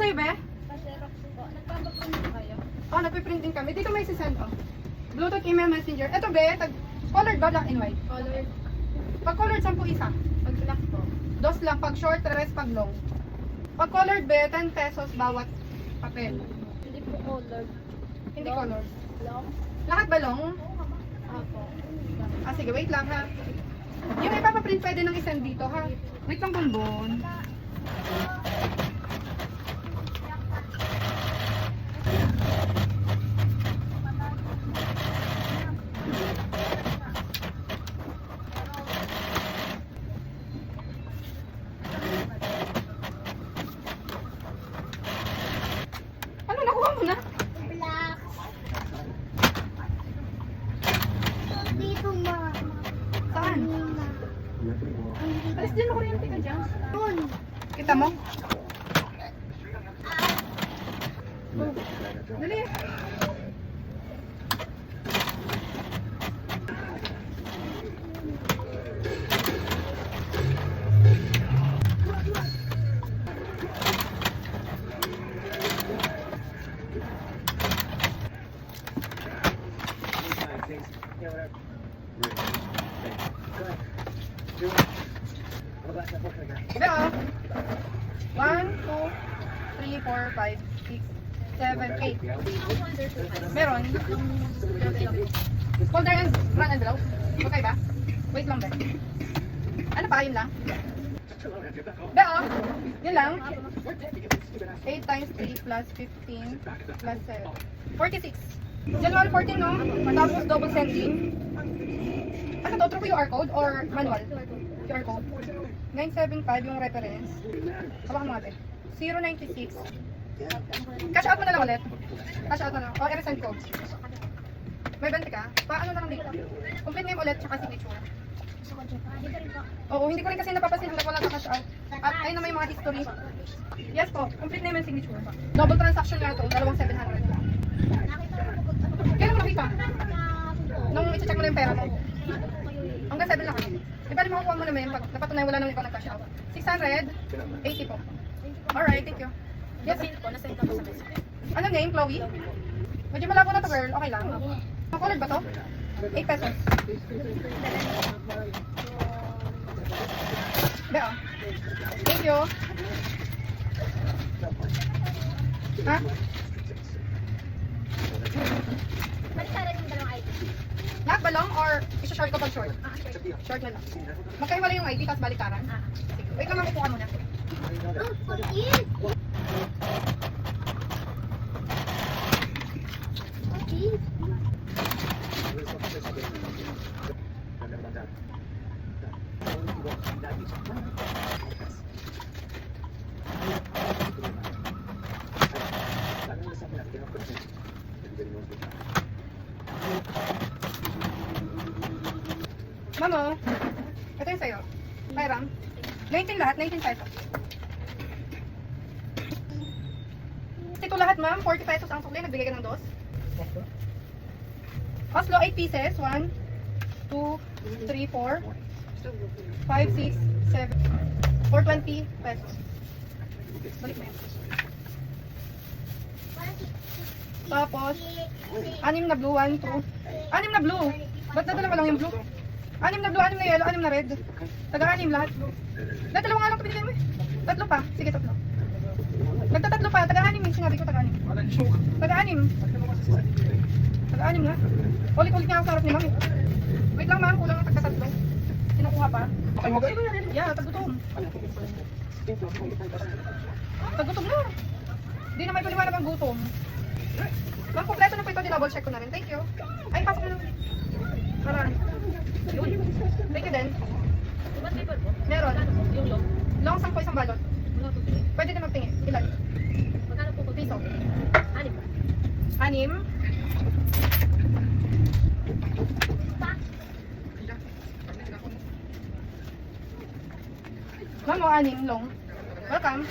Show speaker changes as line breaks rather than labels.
sa'yo, be?
Pa-xerox po. Nagpapaprint po kayo?
Oh, nagpiprint din kami. Dito may sisend, oh. Bluetooth email messenger. Ito, be, colored ba, black and white?
Colored.
Pag colored, 10 isa.
Pag black po.
2 lang. Pag short, 3 pag long. Pag colored, be, 10 pesos bawat papel.
Hindi po colored.
Hindi
Long.
colored.
Long?
Lahat ba long?
Apo.
Ah, sige, wait lang, ha. Yung ipapaprint pwede nang isend dito, ha. Wait lang, bonbon. Ano, nakuha mo na?
Black. Dito, ma.
Saan? Alis din mo kuryente ka dyan.
Doon.
Kita mo? Dali. Ito, oh. 1, 2, 3, 4, 5, 6, 7, 8. Meron. Folder and front envelope. Okay ba? Wait lang, be. Ano pa? Yun lang? Be, oh. Yun lang. 8 times 3 plus 15 plus 7. 46. January 14, no? Matapos double sending. Ano to? True QR code or manual? QR code. 975 yung reference. Hawakan mo natin. 096. Cash out mo na lang ulit. Cash out na lang. O, i-resend ko. May 20 ka? Paano na lang dito? Complete name ulit, tsaka signature. Oo, hindi ko rin kasi napapasin hanggang wala ka cash out. At ayun na may mga history. Yes po, complete name and signature. Double transaction nga to, 2,700. Kailan mo nakita? Nung i-check mo na yung pera mo. Hanggang 7 lang kami. Di ba makukuha mo naman pag napatunayan wala nang ikaw nag-cash out. 680 po. Alright, thank you. Yes,
Nasend ko sa message.
ano name, Chloe? Medyo malabo na to, girl. Okay lang. Colored ba to? 8 pesos. Be, oh. Thank you. Ha?
Magkara yung dalawang ID.
Lahat ba lang or isa-short ko pag short? Short na lang. Magkahiwala yung ID tapos baliktaran? Sige. Wait lang, makukuha muna.
Oh, pag-in! Pag-in!
Mamo, ito yung sa'yo. Pairam. 19 lahat, 19 pesos. Ito lahat, ma'am. 40 pesos ang sukli. Nagbigay ka ng dos. Oslo, 8 pieces. 1, 2, 3, 4, 5, 6, 7. 420 pesos. Balik mo yan. Tapos, 6 na blue, 1, 2. 6 na blue. Ba't nadala mo lang yung blue? 6 na blue, 6 na yellow, 6 na red. Taga-6 lahat. Dalawa nga lang ito binigay mo eh. 3 pa. Sige, 3. Nagta-3 pa. Taga-6 yung sinabi ko, taga-6. Taga-6. Taga-6 na. Ulit-ulit nga ako sa harap ni ma'am eh. Wait lang ma'am, kulang ang tagka-3. Kinukuha pa. Yeah, taggutom. Taggutom na. Hindi na may paliwanag ang gutom. Ma'am, kompleto na po ito. Dinouble check ko na rin. Thank you. Ay, pasok na lang. Para. Yun. Thank you din. Meron.
Yung long.
Long sang po isang balot. Pwede din magtingin. Ilan?
Magkano po?
Piso.
6 ba?
6. Ma'am, 6 long. Welcome.